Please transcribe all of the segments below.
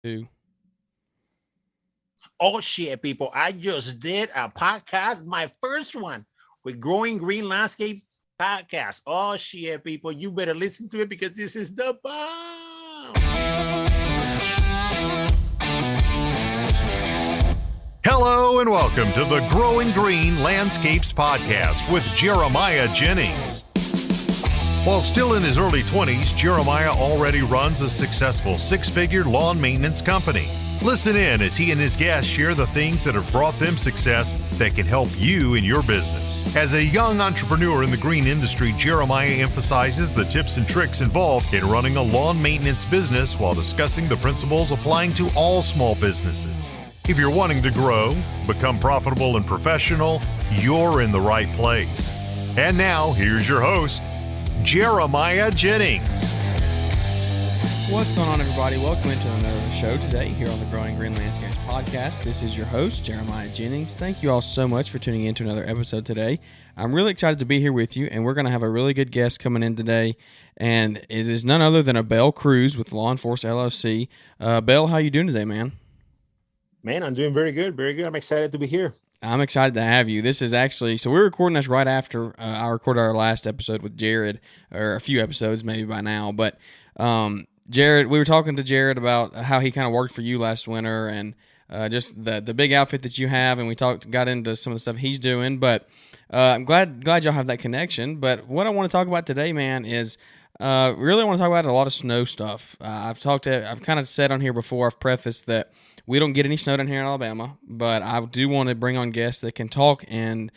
Two. Oh shit, people. I just did a podcast, my first one with Growing Green Landscape Podcast. Oh shit, people. You better listen to it because this is the bomb. Hello and welcome to the Growing Green Landscapes Podcast with Jeremiah Jennings. While still in his early 20s, Jeremiah already runs a successful six-figure lawn maintenance company. Listen in as he and his guests share the things that have brought them success that can help you in your business. As a young entrepreneur in the green industry, Jeremiah emphasizes the tips and tricks involved in running a lawn maintenance business while discussing the principles applying to all small businesses. If you're wanting to grow, become profitable and professional, you're in the right place. And now, here's your host, Jeremiah Jennings. What's going on, everybody? Welcome into another show today here on the Growing Green Landscapes Podcast. This is your host, Jeremiah Jennings. Thank you all so much for tuning in to another episode today. I'm really excited to be here with you, and we're going to have a really good guest coming in today, and it is none other than Abel Cruz with Lawnforce, LLC. Abel, how you doing today, man? Man, I'm doing very good. Very good. I'm excited to be here. I'm excited to have you. This is actually, so we're recording this right after I recorded our last episode with Jared, or a few episodes maybe by now, but Jared, we were talking to Jared about how he kind of worked for you last winter and just the big outfit that you have, and we got into some of the stuff he's doing, but I'm glad y'all have that connection. But what I want to talk about today, man, is really I want to talk about a lot of snow stuff. I've kind of said on here before, I've prefaced that we don't get any snow down here in Alabama, but I do want to bring on guests that can talk and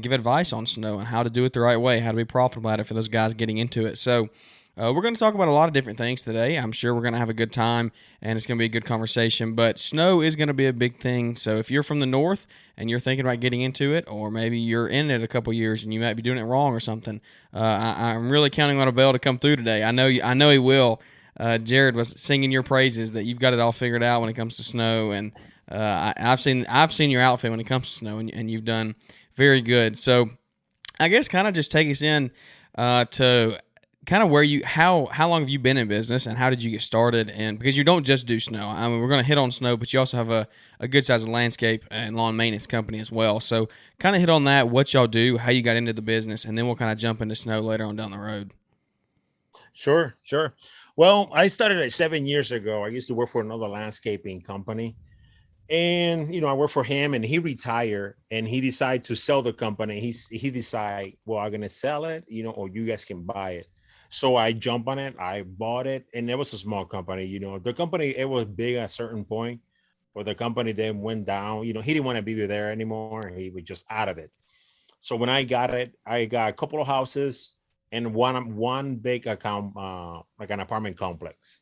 give advice on snow and how to do it the right way, how to be profitable at it for those guys getting into it. So we're going to talk about a lot of different things today. I'm sure we're going to have a good time, and it's going to be a good conversation, but snow is going to be a big thing. So if you're from the north and you're thinking about getting into it, or maybe you're in it a couple years and you might be doing it wrong or something, I'm really counting on Abel to come through today. I know he will. Jared was singing your praises that you've got it all figured out when it comes to snow, and I've seen your outfit when it comes to snow, and you've done very good. So I guess kind of just take us in to kind of how long have you been in business, and how did you get started? And because you don't just do snow, I mean, we're going to hit on snow, but you also have a good sized landscape and lawn maintenance company as well. So kind of hit on that, what y'all do, how you got into the business, and then we'll kind of jump into snow later on down the road. Sure. Well, I started 7 years ago. I used to work for another landscaping company. And, I worked for him, and he retired, and he decided to sell the company. He decided, well, I'm going to sell it, or you guys can buy it. So I jumped on it. I bought it, and it was a small company. The company, it was big at a certain point, but the company then went down. He didn't want to be there anymore. He was just out of it. So when I got it, I got a couple of houses and one big account, like an apartment complex.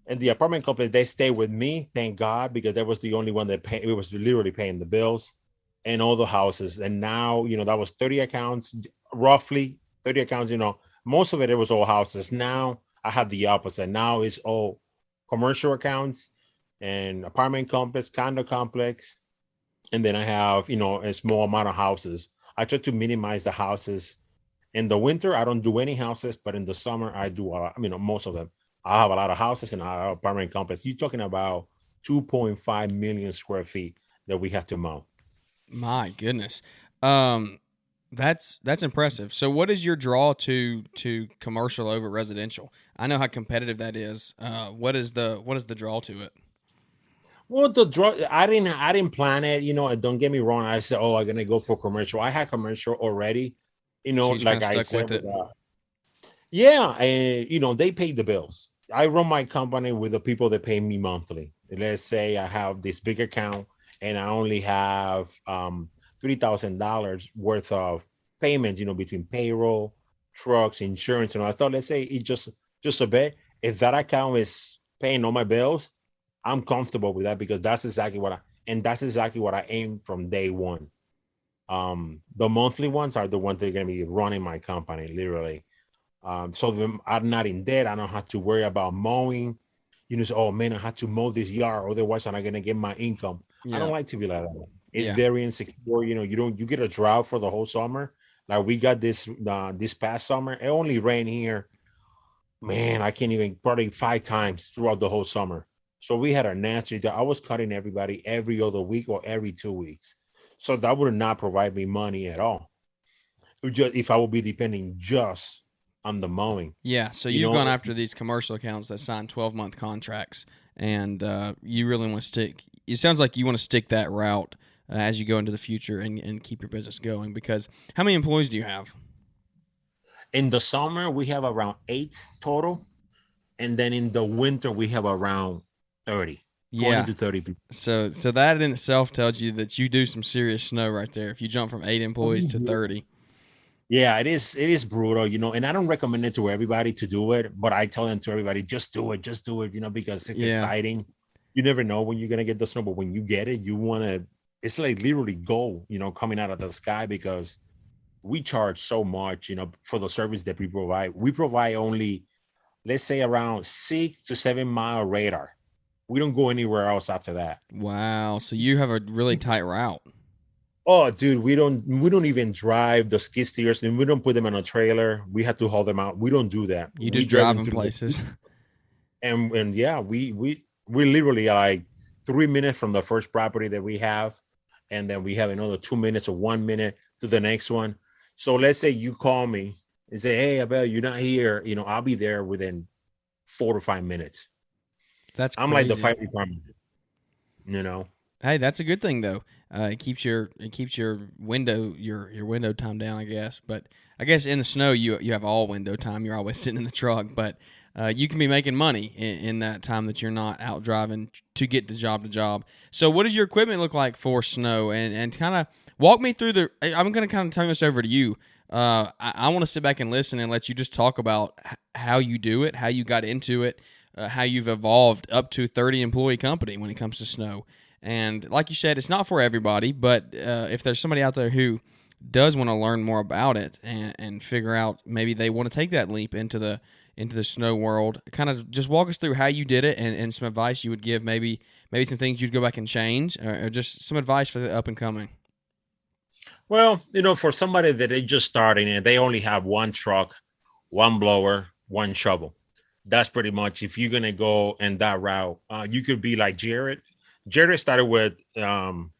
And the apartment complex, they stayed with me, thank God, because that was the only one that it was literally paying the bills and all the houses. And now, that was 30 accounts, roughly 30 accounts, most of it was all houses. Now I have the opposite. Now it's all commercial accounts and apartment complex, condo complex. And then I have, a small amount of houses. I try to minimize the houses. In the winter, I don't do any houses, but in the summer, I do most of them. I have a lot of houses and a lot of apartment complex. You're talking about 2.5 million square feet that we have to mow. My goodness. That's impressive. So what is your draw to commercial over residential? I know how competitive that is. What is the draw to it? Well, the draw, I didn't plan it. Don't get me wrong. I said, I'm going to go for commercial. I had commercial already. So like I said, they pay the bills. I run my company with the people that pay me monthly. Let's say I have this big account and I only have $3,000 worth of payments, between payroll, trucks, insurance. I thought, let's say it just a bit. If that account is paying all my bills, I'm comfortable with that because that's exactly what I aim from day one. The monthly ones are the ones that are going to be running my company, literally. So I'm not in debt. I don't have to worry about mowing. Say, oh man, I had to mow this yard, otherwise I'm not going to get my income. Yeah. I don't like to be like that. It's very insecure. You get a drought for the whole summer. Like we got this past summer. It only rained here. Man, I can't even probably 5 times throughout the whole summer. So we had a nasty day. I was cutting everybody every other week or every 2 weeks. So that would not provide me money at all. Just if I would be depending just on the mowing. Yeah, so you've gone after these commercial accounts that sign 12-month contracts, and you really want to stick. It sounds like you want to stick that route as you go into the future and keep your business going. Because how many employees do you have? In the summer, we have around 8 total, and then in the winter, we have around 30. 20 to 30 people. So that in itself tells you that you do some serious snow right there. If you jump from 8 employees to 30. Yeah, it is brutal, and I don't recommend it to everybody to do it, but I tell them to everybody, just do it, because it's exciting. You never know when you're going to get the snow, but when you get it, you want to, it's like literally gold, coming out of the sky, because we charge so much, for the service that we provide. We provide only, let's say, around 6 to 7 mile radar. We don't go anywhere else after that. Wow. So you have a really tight route. Oh, dude, we don't even drive the skid steers, and we don't put them in a trailer. We have to haul them out. We don't do that. You just drive them places. And yeah, we literally are like 3 minutes from the first property that we have, and then we have another 2 minutes or 1 minute to the next one. So let's say you call me and say, "Hey, Abel, you're not here." I'll be there within 4 to 5 minutes. I'm crazy. Like the fire department. Hey, that's a good thing though. It keeps your window time down, I guess. But I guess in the snow you have all window time. You're always sitting in the truck, but you can be making money in that time that you're not out driving to get to job. So what does your equipment look like for snow? And kind of walk me through I'm going to kind of turn this over to you. I want to sit back and listen and let you just talk about how you do it, how you got into it, how you've evolved up to 30 employee company when it comes to snow. And like you said, it's not for everybody, but if there's somebody out there who does want to learn more about it and figure out maybe they want to take that leap into the snow world, kind of just walk us through how you did it and some advice you would give, maybe some things you'd go back and change, or just some advice for the up and coming. Well, for somebody that they just starting and they only have one truck, one blower, one shovel, that's pretty much, if you're going to go in that route, you could be like Jared. Jared started with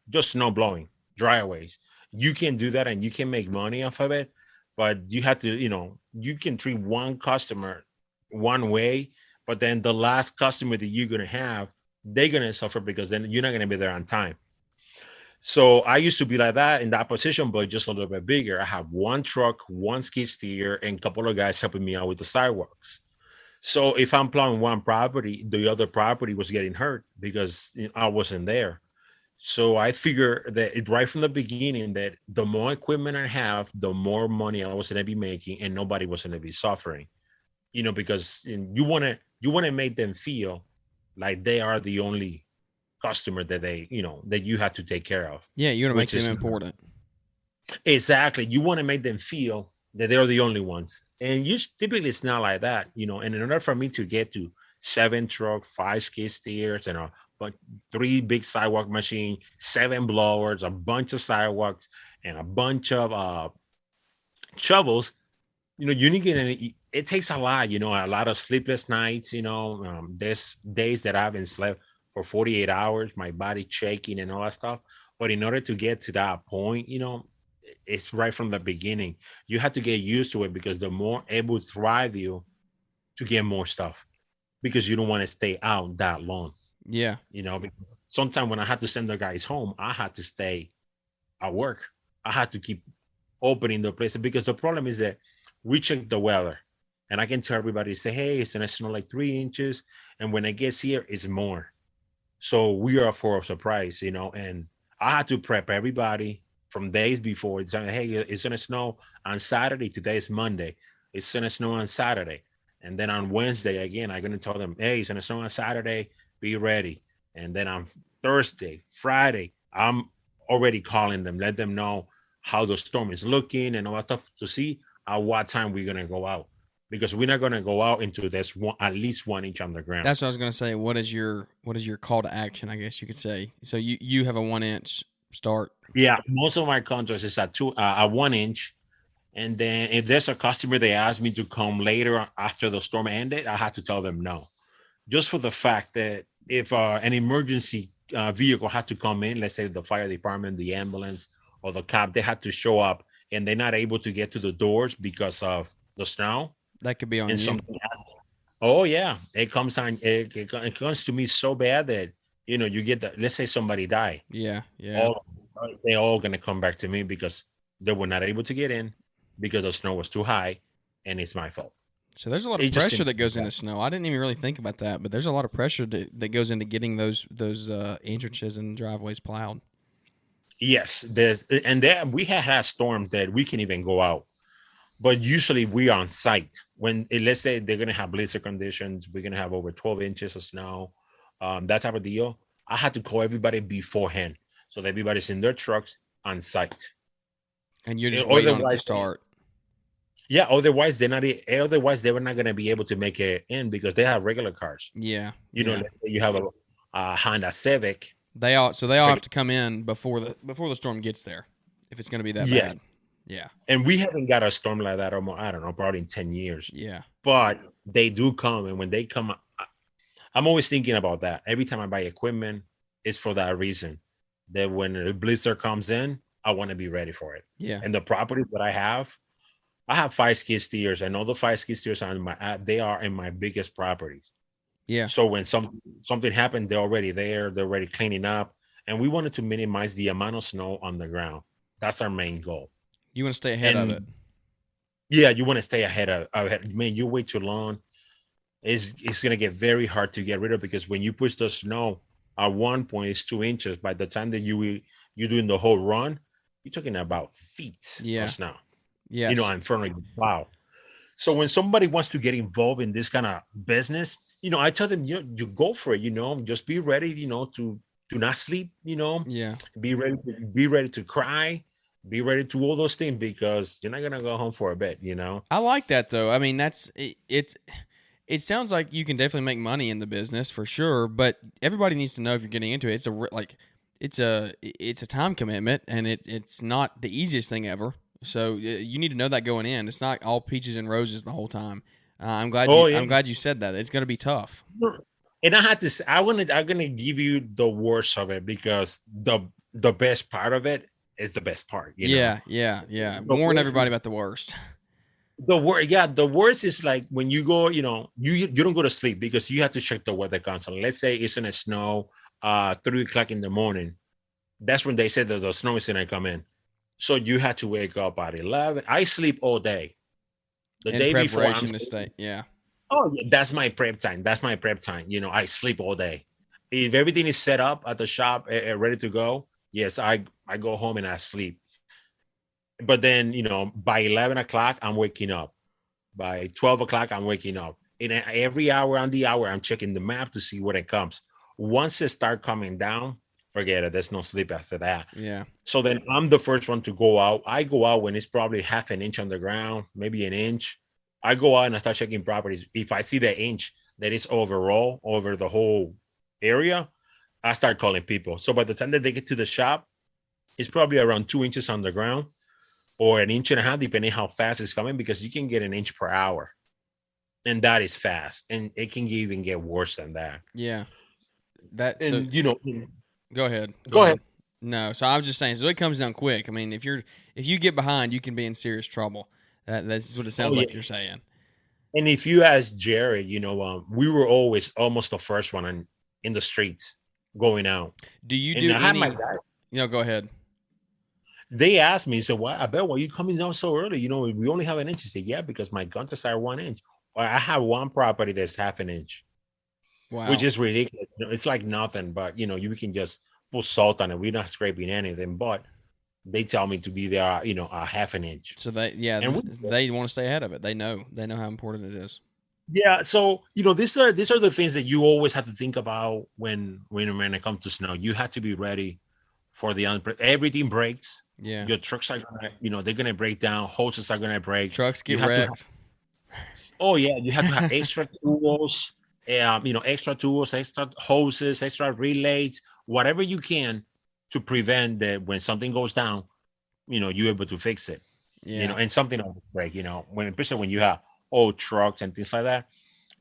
just snow blowing, dryaways. You can do that and you can make money off of it, but you have to, you can treat one customer one way, but then the last customer that you're going to have, they're going to suffer because then you're not going to be there on time. So I used to be like that in that position, but just a little bit bigger. I have one truck, one skid steer, and a couple of guys helping me out with the sidewalks. So if I'm plowing one property, the other property was getting hurt because I wasn't there. So I figured that right from the beginning that the more equipment I have, the more money I was going to be making, and nobody was going to be suffering. Because you want to make them feel like they are the only customer that that you have to take care of. Yeah, you want to make them important. Exactly. You want to make them feel that they're the only ones. And typically it's not like that, and in order for me to get to 7 truck, 5 skid steers, and 3 big sidewalk machine, 7 blowers, a bunch of sidewalks, and a bunch of shovels, you need to get it takes a lot, a lot of sleepless nights, there's days that I haven't slept for 48 hours, my body shaking and all that stuff. But in order to get to that point, it's right from the beginning. You have to get used to it, because the more it will drive you to get more stuff, because you don't want to stay out that long. Yeah. Because sometimes when I had to send the guys home, I had to stay at work. I had to keep opening the places, because the problem is that we check the weather, and I can tell everybody, say, hey, it's going to snow like 3 inches. And when it gets here, it's more. So we are for a surprise, and I had to prep everybody from days before. It's like, hey, it's going to snow on Saturday. Today is Monday. It's going to snow on Saturday. And then on Wednesday, again, I'm going to tell them, hey, it's going to snow on Saturday. Be ready. And then on Thursday, Friday, I'm already calling them, let them know how the storm is looking and all that stuff, to see at what time we're going to go out. Because we're not going to go out into this at least 1 inch on the ground. That's what I was going to say. What is your call to action, I guess you could say? So you have a 1 inch start. Yeah, most of my contracts is at 1 inch. And then if there's a customer they ask me to come later after the storm ended, I have to tell them no. Just for the fact that, if an emergency vehicle had to come in, let's say the fire department, the ambulance, or the cop, they had to show up and they're not able to get to the doors because of the snow That could be on and you. something. Oh yeah, it comes on. It comes to me so bad that you get the. Let's say somebody die. Yeah, yeah. They're all gonna come back to me because they were not able to get in because the snow was too high, and it's my fault. So there's a lot of pressure that goes into snow. I didn't even really think about that, but there's a lot of pressure that goes into getting those entrances and driveways plowed. Yes, we have had storms that we can even go out, but usually we are on site when let's say they're gonna have blizzard conditions. We're gonna have over 12 inches of snow, that type of deal. I had to call everybody beforehand so that everybody's in their trucks on site. And you're just waiting on it to start. Yeah, otherwise they were not going to be able to make it in because they have regular cars. Yeah, let's say you have a Honda Civic. They all have to come in before the storm gets there, if it's going to be that bad. Yeah, and we haven't got a storm like that almost, I don't know, probably in 10 years. Yeah, but they do come, and when they come, I'm always thinking about that. Every time I buy equipment, it's for that reason. That when a blizzard comes in, I want to be ready for it. Yeah, and the properties that I have 5 skid steers, and all the 5 skid steers they are in my biggest properties. Yeah. So when something happened, they're already there. They're already cleaning up, and we wanted to minimize the amount of snow on the ground. That's our main goal. You want to stay ahead of it. Yeah, you want to stay ahead of it. Man, you wait too long, it's gonna get very hard to get rid of, because when you push the snow at one point, it's 2 inches. By the time that you're doing the whole run, you're talking about feet of snow. Yeah, in front of you. Wow. So when somebody wants to get involved in this kind of business, I tell them, you go for it. Just be ready, to not sleep. Yeah. Be ready to cry. Be ready to all those things, because you're not gonna go home for a bit. I like that though. I mean, that's it. It sounds like you can definitely make money in the business for sure, but everybody needs to know if you're getting into it. It's a time commitment, and it's not the easiest thing ever. So you need to know that going in. It's not all peaches and roses the whole time. I'm glad you said that. It's going to be tough. And I had to say, I'm gonna give you the worst of it, because the best part of it is the best part. Yeah. Warn everybody about the worst. The worst is like when you go, you don't go to sleep because you have to check the weather constantly. Let's say it's in a snow 3 o'clock in the morning. That's when they said that the snow is gonna come in. So you had to wake up at 11. I sleep all day. The day before, I'm to stay. Yeah. Oh, yeah, that's my prep time. I sleep all day. If everything is set up at the shop, ready to go, yes, I go home and I sleep. But then, by 11 o'clock, I'm waking up. By 12 o'clock, I'm waking up. And every hour on the hour, I'm checking the map to see when it comes. Once it starts coming down, forget it. There's no sleep after that. Yeah. So then I'm the first one to go out. I go out when it's probably half an inch on the ground, maybe an inch. I go out and I start checking properties. If I see the inch that is overall over the whole area, I start calling people. So by the time that they get to the shop, it's probably around 2 inches on the ground, or an inch and a half, depending how fast it's coming, because you can get an inch per hour. And that is fast. And it can even get worse than that. Yeah. Go ahead. Go ahead. No, so I was just saying, so it comes down quick. I mean, if you get behind, you can be in serious trouble. That's what it sounds like you're saying. And if you ask Jared, we were always almost the first one in the streets going out. Do you do any? Go ahead. They asked me, so why? Abel, why are you coming down so early? We only have an inch. I said, yeah, because my gunters are 1 inch. Or I have one property that's half an inch. Wow. Which is ridiculous. It's like nothing, but you can just put salt on it. We're not scraping anything, but they tell me to be there, a half an inch. So they want to stay ahead of it. They know how important it is. Yeah. So, these are the things that you always have to think about when it comes to snow. You have to be ready for everything breaks. Yeah. Your trucks are gonna, they're gonna break down. Hoses are gonna break. Trucks get wrecked. You have to have extra tools. Extra tools, extra hoses, extra relays, whatever you can to prevent that when something goes down, you're able to fix it. Yeah. And something will break. Especially when you have old trucks and things like that,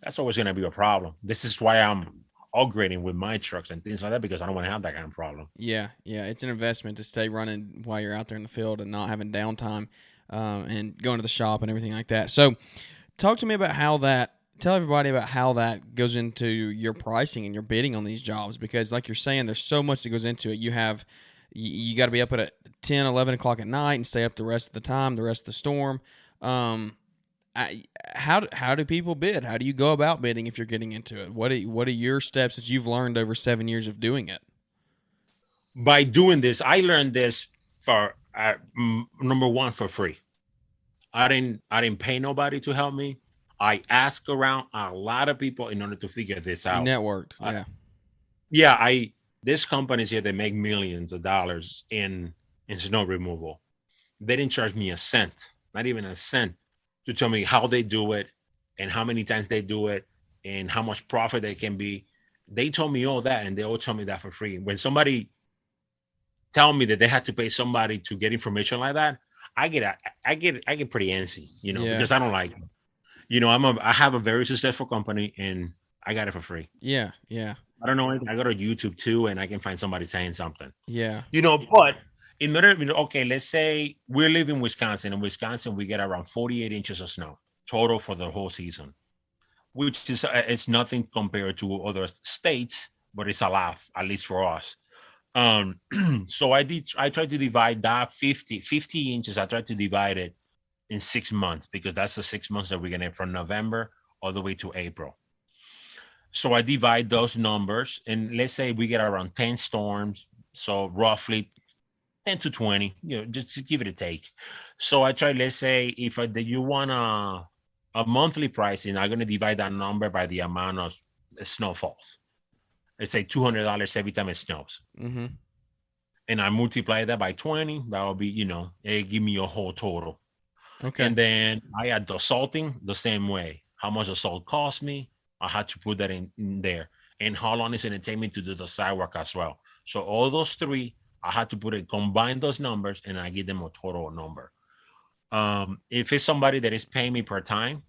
that's always going to be a problem. This is why I'm upgrading with my trucks and things like that because I don't want to have that kind of problem. Yeah, it's an investment to stay running while you're out there in the field and not having downtime, and going to the shop and everything like that. So, talk to me about tell everybody about how that goes into your pricing and your bidding on these jobs, because like you're saying, there's so much that goes into it. You got to be up at 10, 11 o'clock at night and stay up the rest of the time, the rest of the storm. How do people bid? How do you go about bidding if you're getting into it? What are your steps that you've learned over 7 years of doing it? By doing this, I learned this for number one, for free. I didn't pay nobody to help me. I asked around a lot of people in order to figure this out. You networked, yeah. There's companies here that make millions of dollars in snow removal. They didn't charge me a cent, not even a cent, to tell me how they do it and how many times they do it and how much profit they can be. They told me all that, and they all told me that for free. When somebody tell me that they had to pay somebody to get information like that, I get pretty antsy, because I don't like it. I have a very successful company and I got it for free. Yeah. I don't know anything. I go to YouTube too, and I can find somebody saying something. Yeah. But in order, okay, let's say we live in Wisconsin. In Wisconsin, we get around 48 inches of snow total for the whole season, which is it's nothing compared to other states, but it's a lot, at least for us. So I tried to divide that 50 inches. I tried to divide it in 6 months, because that's the 6 months that we're gonna have from November all the way to April. So I divide those numbers, and let's say we get around 10 storms, so roughly 10 to 20, just to give it a take. So I try, let's say, if you want a monthly pricing, I'm going to divide that number by the amount of snowfalls. Let's say $200 every time it snows. Mm-hmm. And I multiply that by 20, that will be, it give me a whole total. Okay. And then I add the salting the same way. How much the salt cost me, I had to put that in there. And how long is it going to take me to do the sidewalk as well? So all those three, I had to combine those numbers, and I give them a total number. If it's somebody that is paying me per time,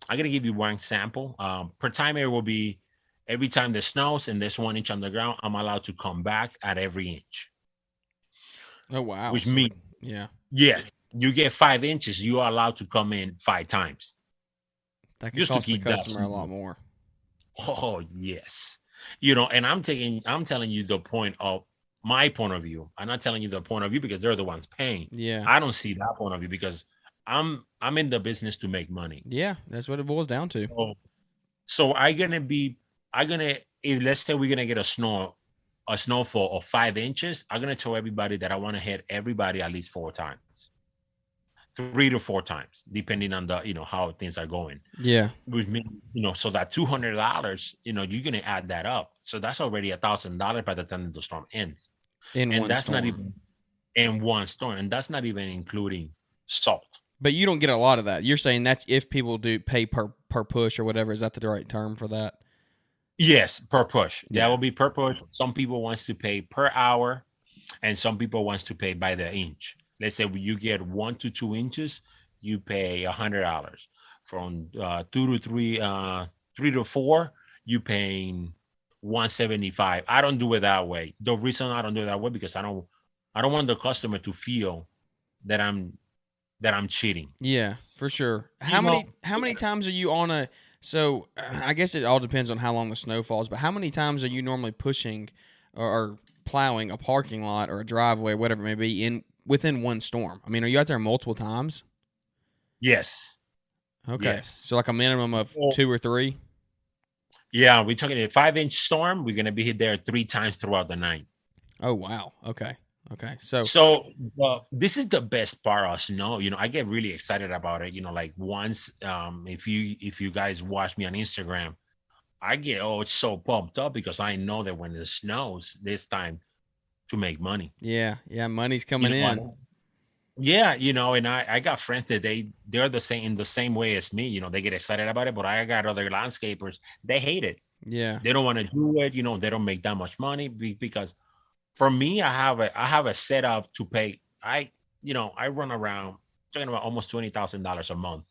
I'm going to give you one sample. Per time, it will be every time the snows and there's 1 inch on the ground, I'm allowed to come back at every inch. Oh, wow. Which means, yes, you get 5 inches, you are allowed to come in 5 times. That can cost the customer a lot more. Oh, yes. And I'm telling you the point of my point of view. I'm not telling you the point of view because they're the ones paying. Yeah. I don't see that point of view because I'm in the business to make money. Yeah, that's what it boils down to. So if let's say we're gonna get a snowfall of 5 inches, I'm gonna tell everybody that I want to hit everybody at least 4 times. 3 to 4 times, depending on the how things are going. Yeah. Which means, so that $200, you're gonna add that up. So that's already $1,000 by the time the storm ends. Not even in one storm, and that's not even including salt. But you don't get a lot of that. You're saying that's if people do pay per push or whatever. Is that the right term for that? Yes, per push. Yeah. That will be per push. Some people wants to pay per hour, and some people wants to pay by the inch. Let's say when you get 1 to 2 inches, you pay $100. From 2 to 3, 3 to 4, you paying $175. I don't do it that way. The reason I don't do it that way because I don't want the customer to feel that I'm cheating. Yeah, for sure. How many times are you on a? So I guess it all depends on how long the snow falls. But how many times are you normally pushing or plowing a parking lot or a driveway, whatever it may be, within one storm? I mean, are you out there multiple times? Yes. Okay. Yes. So like a minimum of 2 or 3? Yeah, we're talking a 5-inch storm. We're going to be hit there 3 times throughout the night. Oh, wow. Okay. So this is the best part of snow. I get really excited about it. Like once, if you guys watch me on Instagram, I get, it's so pumped up because I know that when it snows, this time to make money. Yeah. Money's coming in. Yeah. And I got friends that they're in the same way as me. They get excited about it, but I got other landscapers. They hate it. Yeah. They don't want to do it. They don't make that much money because for me, I have a setup to pay. I run around talking about almost $20,000 a month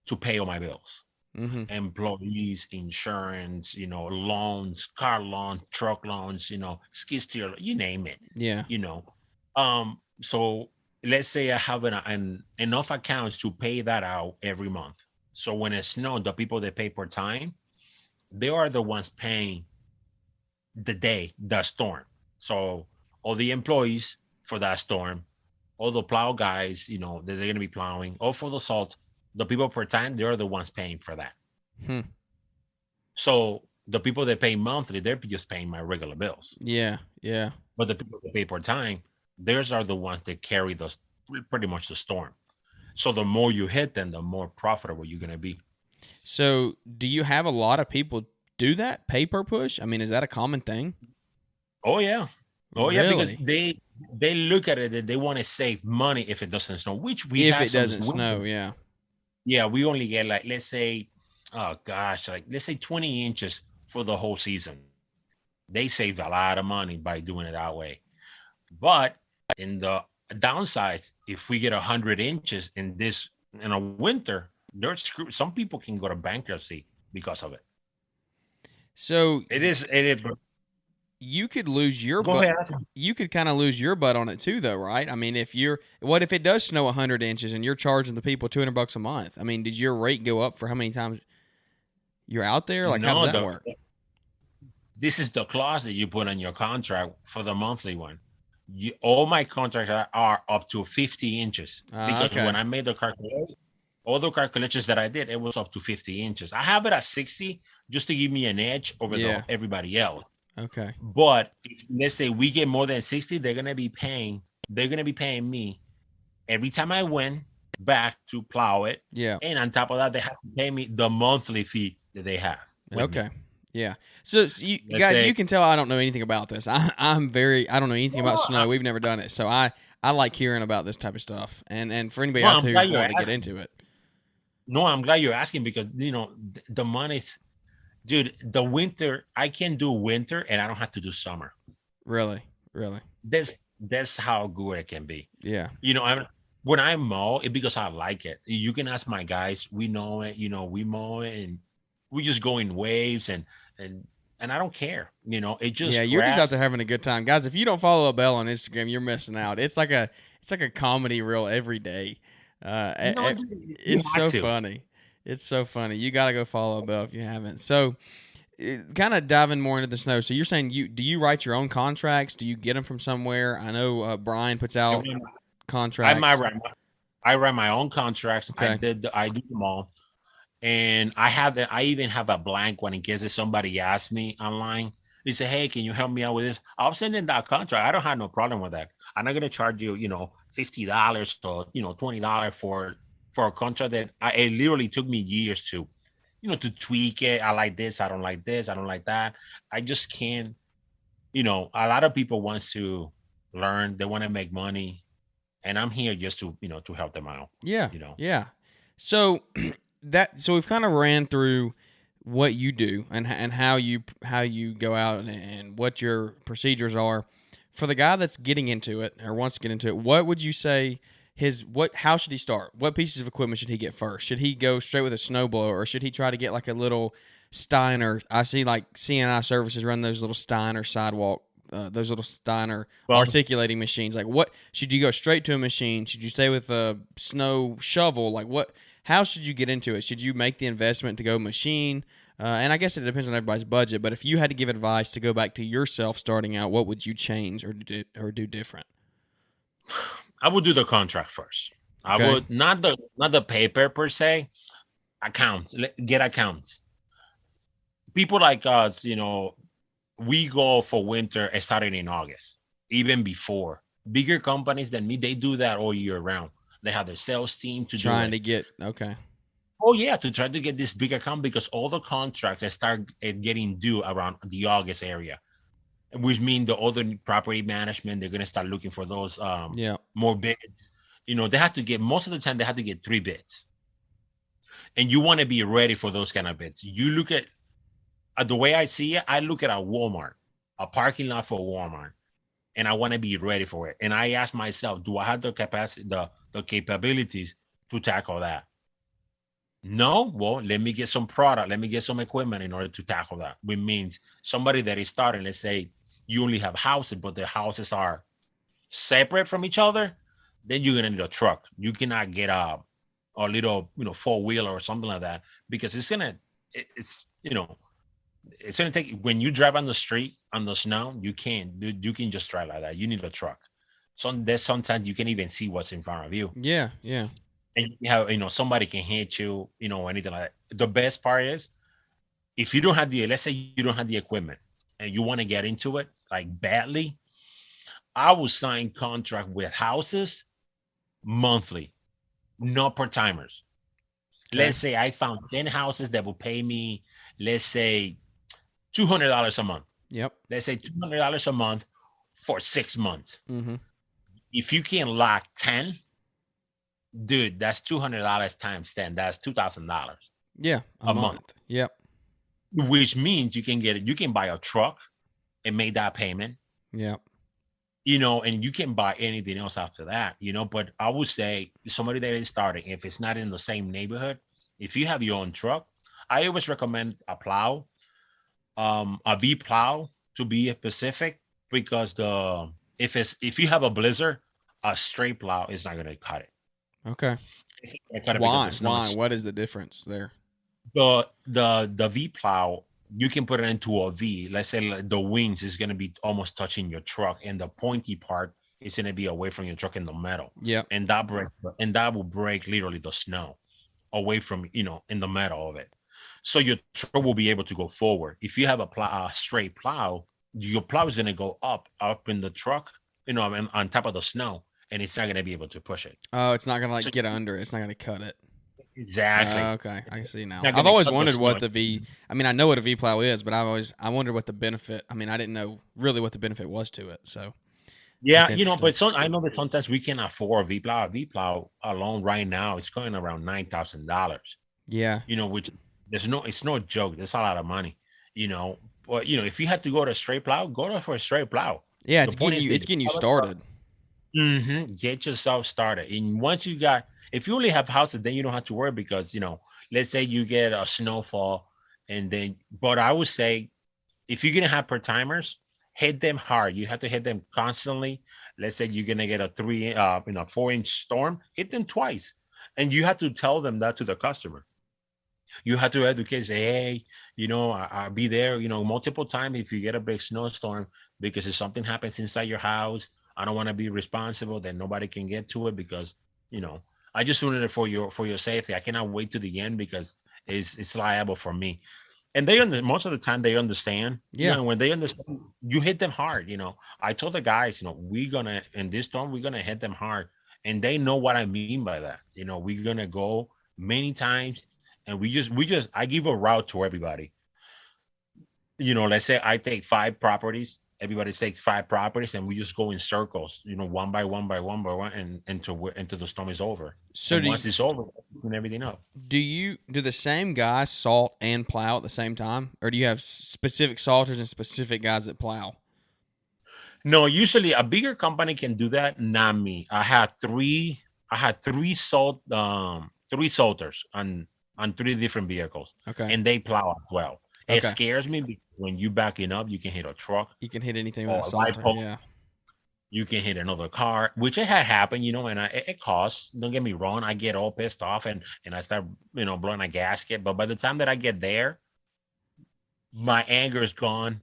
to pay all my bills. employees, insurance, loans, car loans, truck loans, skid steer, you name it. Yeah. So let's say I have enough accounts to pay that out every month. So when it snows, the people that pay per time, they are the ones paying the storm. So all the employees for that storm, all the plow guys, that they're going to be plowing, or for the salt, the people per time, they're the ones paying for that. So the people that pay monthly, they're just paying my regular bills. Yeah. Yeah. But the people that pay per time, theirs are the ones that carry pretty much the storm. So the more you hit, then the more profitable you're going to be. So do you have a lot of people do that, pay per push? I mean, is that a common thing? Oh, yeah. Oh, yeah, Really? because they look at it that they want to save money if it doesn't snow, which we If have it doesn't snow, winter. yeah. Yeah, we only get let's say, let's say 20 inches for the whole season. They save a lot of money by doing it that way. But in the downsides, if we get 100 inches in a winter, they're screwed. Some people can go to bankruptcy because of it. So It is. you could lose your Go butt. ahead. You could kind of lose your butt on it too, though, right? I mean, what if it does snow 100 inches and you're charging the people $200 a month? I mean, did your rate go up for how many times you're out there? Like, how does that work? This is the clause that you put on your contract for the monthly one. All my contracts are up to 50 inches because okay. when I made the calculation, all the calculations that I did, it was up to 50 inches. I have it at 60 just to give me an edge over everybody else. Okay. But let's say we get more than 60, they're gonna be paying me every time I went back to plow it. Yeah. And on top of that, they have to pay me the monthly fee that they have. Okay. Yeah. So you guys, you can tell I don't know anything about this. I don't know anything about snow. We've never done it. So I like hearing about this type of stuff. And for anybody out there who's wanting to get into it. No, I'm glad you're asking because the money's, dude, the winter, I can do winter and I don't have to do summer. Really? That's how good it can be. Yeah. When I mow, it's because I like it. You can ask my guys, we know it, we mow it and we just go in waves and I don't care. It just you're just out there having a good time. Guys, if you don't follow Abel on Instagram, you're missing out. It's like a comedy reel every day. It's so funny. It's so funny. You got to go follow Abel if you haven't. So, kind of diving more into the snow. So, you're saying do you write your own contracts? Do you get them from somewhere? I know Brian puts out contracts. I write my own contracts. Okay. I do them all, and I even have a blank one in case if somebody asks me online. They say, "Hey, can you help me out with this?" I'll send in that contract. I don't have no problem with that. I'm not gonna charge you, $50 or $20 for a contract that it literally took me years to tweak it. I like this. I don't like this. I don't like that. I just can't. A lot of people want to learn. They want to make money, and I'm here just to to help them out. Yeah. Yeah. So we've kind of ran through what you do and how you go out and what your procedures are. For the guy that's getting into it or wants to get into it, what would you say how should he start? What pieces of equipment should he get first? Should he go straight with a snowblower or should he try to get like a little Steiner? I see like CNI Services run those little Steiner sidewalk, those little Steiner articulating machines. Like what, should you go straight to a machine? Should you stay with a snow shovel? Like how should you get into it? Should you make the investment to go machine? And I guess it depends on everybody's budget, but if you had to give advice to go back to yourself starting out, what would you change or do different? I would do the contract first. Okay. I would not the paper per se. Accounts, get accounts. People like us, we go for winter starting in August, even before. Bigger companies than me, they do that all year round. They have their sales team to trying to get okay. Oh yeah, to try to get this big account because all the contracts start getting due around the August area, which means the other property management, they're gonna start looking for those more bids. They have to get, most of the time they have to get 3 bids, and you want to be ready for those kind of bids. You look at the way I see it, I look at a Walmart, a parking lot for Walmart, and I want to be ready for it. And I ask myself, do I have the capacity, the capabilities to tackle that? No, well, let me get some product, let me get some equipment in order to tackle that. Which means somebody that is starting, let's say you only have houses, but the houses are separate from each other, then you're gonna need a truck. You cannot get a little, 4-wheeler or something like that, because it's gonna take, when you drive on the street on the snow, you can just drive like that. You need a truck. So there's sometimes you can even see what's in front of you. Yeah, yeah. And you have, somebody can hit you, anything like that. The best part is, if you don't have let's say you don't have the equipment and you want to get into it like badly, I will sign contract with houses monthly, not per timers. Okay. Let's say I found 10 houses that will pay me, let's say $200 a month. Yep. Let's say $200 a month for 6 months. Mm-hmm. If you can lock 10, dude, that's $200 times 10. That's $2,000. Yeah, a month. Yep. Which means you can buy a truck and make that payment. Yep. And you can buy anything else after that, but I would say somebody that is starting, if it's not in the same neighborhood, if you have your own truck, I always recommend a plow, a V plow to be specific, because if you have a blizzard, a straight plow is not going to cut it. Okay. Why? What is the difference there? The V plow, you can put it into a V. Let's say the wings is going to be almost touching your truck, and the pointy part is going to be away from your truck in the metal. Yeah. And that will break literally the snow away from, in the metal of it. So your truck will be able to go forward. If you have a straight plow, your plow is going to go up in the truck, on top of the snow, and it's not going to be able to push it. Oh, it's not going to get under it. It's not going to cut it. Exactly. Okay, I see now. I've always wondered what the V. I mean, I know what a V plow is, but I wondered what the benefit. I mean, I didn't know really what the benefit was to it. So yeah, but I know that sometimes we can afford a V plow. A V plow alone right now is going around $9,000. Yeah. Which it's no joke. That's a lot of money. But if you had to go to a straight plow, for a straight plow. Yeah, it's getting you started. Mm-hmm. Get yourself started, and once you got. If you only have houses, then you don't have to worry, because, let's say you get a snowfall, but I would say, if you're going to have per timers, hit them hard. You have to hit them constantly. Let's say you're going to get a 4-inch storm, hit them twice. And you have to tell them that to the customer. You have to educate, say, hey, I'll be there, multiple times if you get a big snowstorm, because if something happens inside your house, I don't want to be responsible, then nobody can get to it, because, I just wanted it for your safety. I cannot wait to the end, because it's liable for me. And most of the time they understand. Yeah. When they understand, you hit them hard. I told the guys, in this storm, we're gonna hit them hard, and they know what I mean by that. We're gonna go many times, and I give a route to everybody. Let's say I take 5 properties. Everybody takes 5 properties, and we just go in circles, one by one, and until the storm is over. So once it's over, and everything up. Do the same guys salt and plow at the same time, or do you have specific salters and specific guys that plow? No, usually a bigger company can do that. Not me. I had three salters on 3 different vehicles. Okay, and they plow as well. Okay. It scares me because when you backing up, you can hit a truck. You can hit anything with a salter. Yeah. You can hit another car, which it had happened, and it costs. Don't get me wrong. I get all pissed off and I start, blowing a gasket. But by the time that I get there, my anger is gone,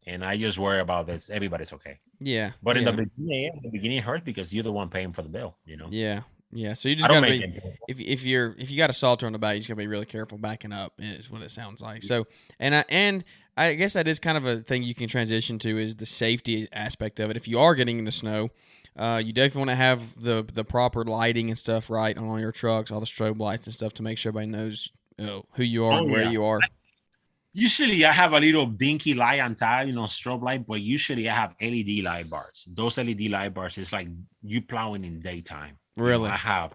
and I just worry about this. Everybody's okay. Yeah. But in the beginning, it hurts because you're the one paying for the bill. Yeah. Yeah, so you just gotta be if you got a salter on the back, you just gotta be really careful backing up. Is what it sounds like. So, and I guess that is kind of a thing you can transition to, is the safety aspect of it. If you are getting in the snow, you definitely want to have the proper lighting and stuff right on all your trucks, all the strobe lights and stuff, to make sure everybody knows who you are and where you are. Usually I have a little dinky light on top, strobe light, but usually I have LED light bars. Those LED light bars, it's like you plowing in daytime. Really? I have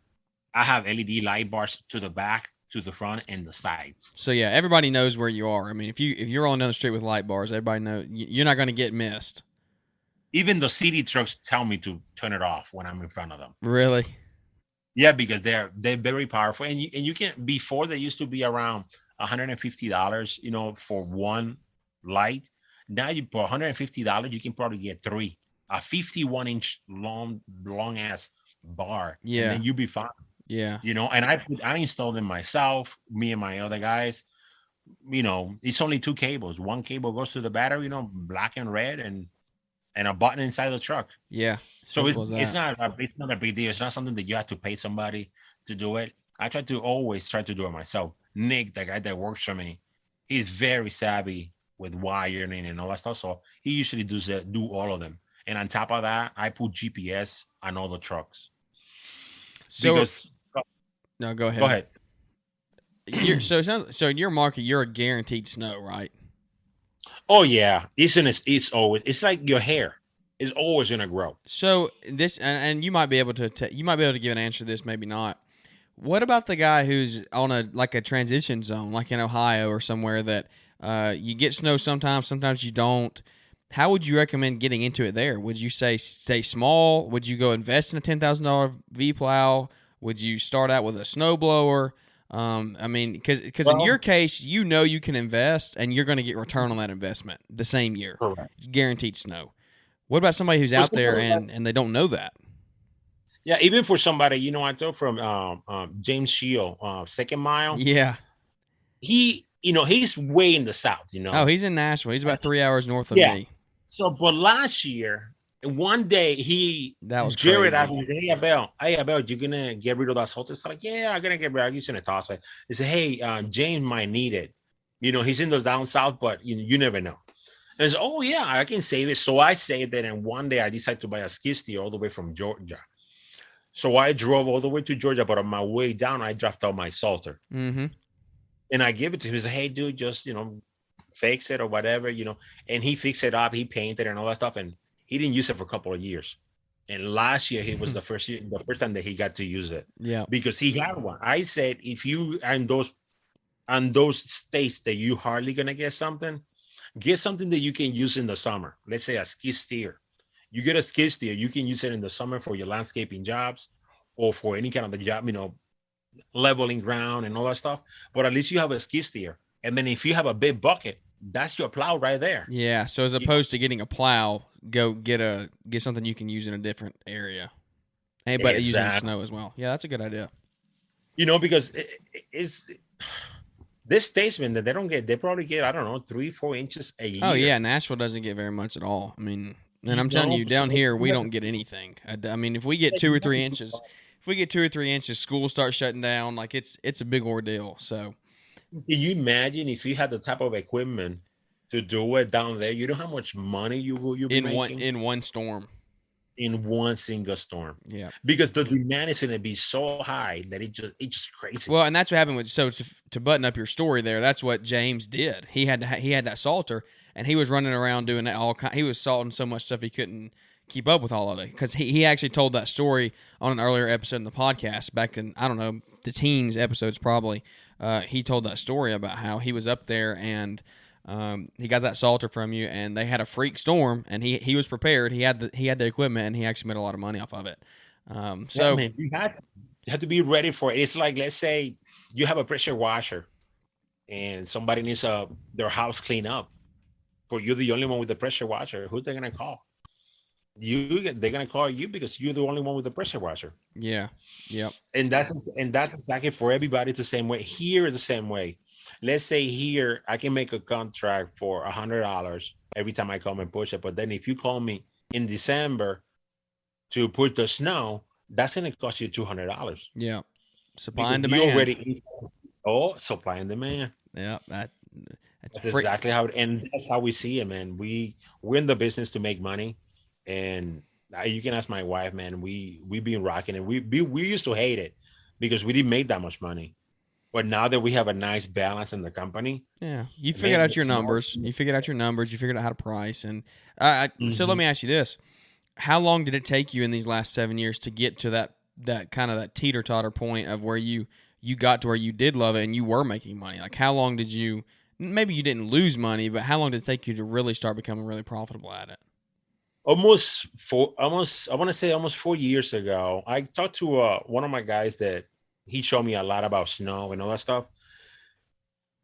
LED light bars to the back, to the front, and the sides. So yeah, everybody knows where you are. I mean, if you're on down the street with light bars, everybody knows you're not going to get missed. Even the city trucks tell me to turn it off when I'm in front of them. Really? Yeah, because they're very powerful, and you can, before they used to be around $150, for one light. Now you for $150 you can probably get three, a 51-inch long ass bar, and Yeah. then you'll be fine. Yeah. And I installed them myself, me and my other guys. It's only two cables. One cable goes to the battery, black and red, and a button inside the truck. Yeah. So Simple as it's that. not a big deal. It's not something that you have to pay somebody to do it. I always try to do it myself. Nick, the guy that works for me, he's very savvy with wiring and all that stuff. So he usually do all of them. And on top of that, I put GPS on all the trucks. So Because no, go ahead. go ahead. So in your market, you're a guaranteed snow, right? Oh yeah, it's like your hair. It's always gonna grow. So this, and you might be able to give an answer to this, maybe not. What about the guy who's on a transition zone, like in Ohio or somewhere that you get snow sometimes you don't? How would you recommend getting into it there? Would you say stay small? Would you go invest in a $10,000 V plow? Would you start out with a snow blower? Because in your case, you can invest and you're going to get return on that investment the same year. Correct. It's guaranteed snow. What about somebody who's out there and they don't know that? Yeah, even for somebody, I took from James Shield, Second Mile. Yeah. He's way in the south. Oh, he's in Nashville. He's about 3 hours north of me. So, but last year, one day that was Jared crazy. asked me, hey Abel, you gonna get rid of that salt? It's like, yeah, I'm gonna get rid of it. I'm just gonna toss it. He said, hey, James might need it. He's in the down south, but you never know. And I said, oh yeah, I can save it. So I saved it, and one day I decided to buy a skid steer all the way from Georgia. So I drove all the way to Georgia, but on my way down, I dropped out my salter. Mm-hmm. And I gave it to him. He said, hey, dude, just, fix it or whatever, And he fixed it up. He painted it and all that stuff. And he didn't use it for a couple of years. And last year, it was the first time that he got to use it. Yeah. Because he had one. I said, if you are in those states that you hardly going to get something that you can use in the summer. Let's say a skid steer. You get a skid steer, you can use it in the summer for your landscaping jobs or for any kind of the job, leveling ground and all that stuff. But at least you have a skid steer. And then if you have a big bucket, that's your plow right there. Yeah. So as opposed to getting a plow, go get something you can use in a different area. But using snow as well. Yeah, that's a good idea. Because it's this statesman that they probably get, I don't know, 3-4 inches a year. Oh yeah, Nashville doesn't get very much at all. I mean, and I'm telling you, down here we don't get anything. I mean, if we get 2 or 3 inches, schools start shutting down. Like it's a big ordeal. So, can you imagine if you had the type of equipment to do it down there? You know how much money you'll be making in one storm. In one single storm. Yeah. Because the demand is going to be so high that it's just crazy. Well, and that's what happened to button up your story there. That's what James did. He had that salter and he was running around doing that he was salting so much stuff he couldn't keep up with all of it. Because he actually told that story on an earlier episode in the podcast back in, I don't know, the teens episodes probably. He told that story about how he was up there and he got that salter from you, and they had a freak storm, and he was prepared. He had the equipment, and he actually made a lot of money off of it. So man, you have to be ready for it. It's like, let's say you have a pressure washer, and somebody needs their house cleaned up. But you're the only one with the pressure washer. Who they're gonna call? They're gonna call you because you're the only one with the pressure washer. Yeah. Yep. And that's exactly for everybody the same way. Here the same way. Let's say here I can make a contract for $100 every time I come and push it. But then if you call me in December to push the snow, that's going to cost you $200. Yeah. Supply and demand. Supply and demand. Yeah. That's exactly how and that's how we see it, man. We're in the business to make money. And you can ask my wife, man, we've been rocking it. We used to hate it because we didn't make that much money. But now that we have a nice balance in the company, yeah, you figured out your numbers. You figured out how to price, and so let me ask you this: how long did it take you in these last 7 years to get to that kind of that teeter totter point of where you got to where you did love it and you were making money? Like how long did you? Maybe you didn't lose money, but how long did it take you to really start becoming really profitable at it? I want to say almost 4 years ago, I talked to one of my guys that he showed me a lot about snow and all that stuff.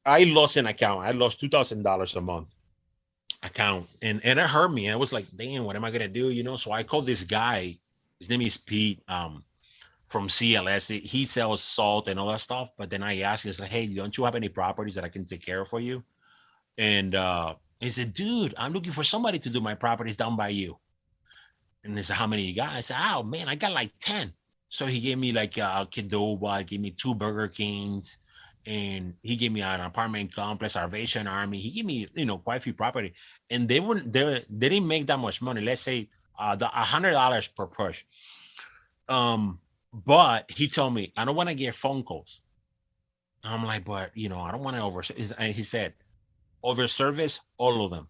I lost an account. I lost $2,000 a month account, and it hurt me. I was like, damn, what am I gonna do? So I called this guy. His name is Pete. From CLS. He sells salt and all that stuff. But then I asked him, I said, hey, don't you have any properties that I can take care of for you? And he said, dude, I'm looking for somebody to do my properties down by you. And he said, how many you got? I said, oh man, I got like 10. So he gave me like a Qdoba, gave me 2 Burger Kings, and he gave me an apartment complex, Salvation Army. He gave me, quite a few property. And they didn't make that much money. Let's say the $100 per push. But he told me, I don't want to get phone calls. I'm like, but I don't want to and he said, over service, all of them.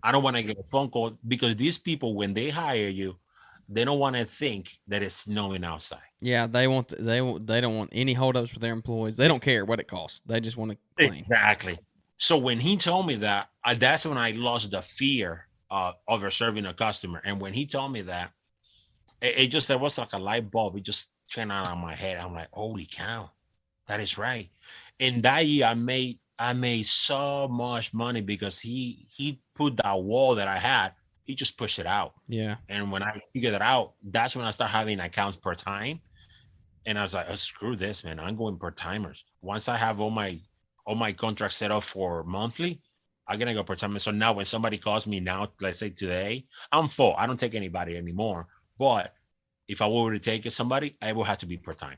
I don't want to get a phone call because these people, when they hire you, they don't want to think that it's snowing outside. Yeah, they don't want any holdups with their employees. They don't care what it costs. They just want to clean. Exactly. So when he told me that, that's when I lost the fear of over serving a customer. And when he told me that, it just, there was like a light bulb. It just turned on my head. I'm like, holy cow, that is right. And that year I made so much money because he put that wall that I had, he just pushed it out. Yeah. And when I figured it out, that's when I started having accounts per time. And I was like, oh, screw this, man. I'm going per timers. Once I have all my contracts set up for monthly, I'm gonna go per timer. So now when somebody calls me now, let's say today, I'm full. I don't take anybody anymore. But if I were to take somebody, I will have to be per time.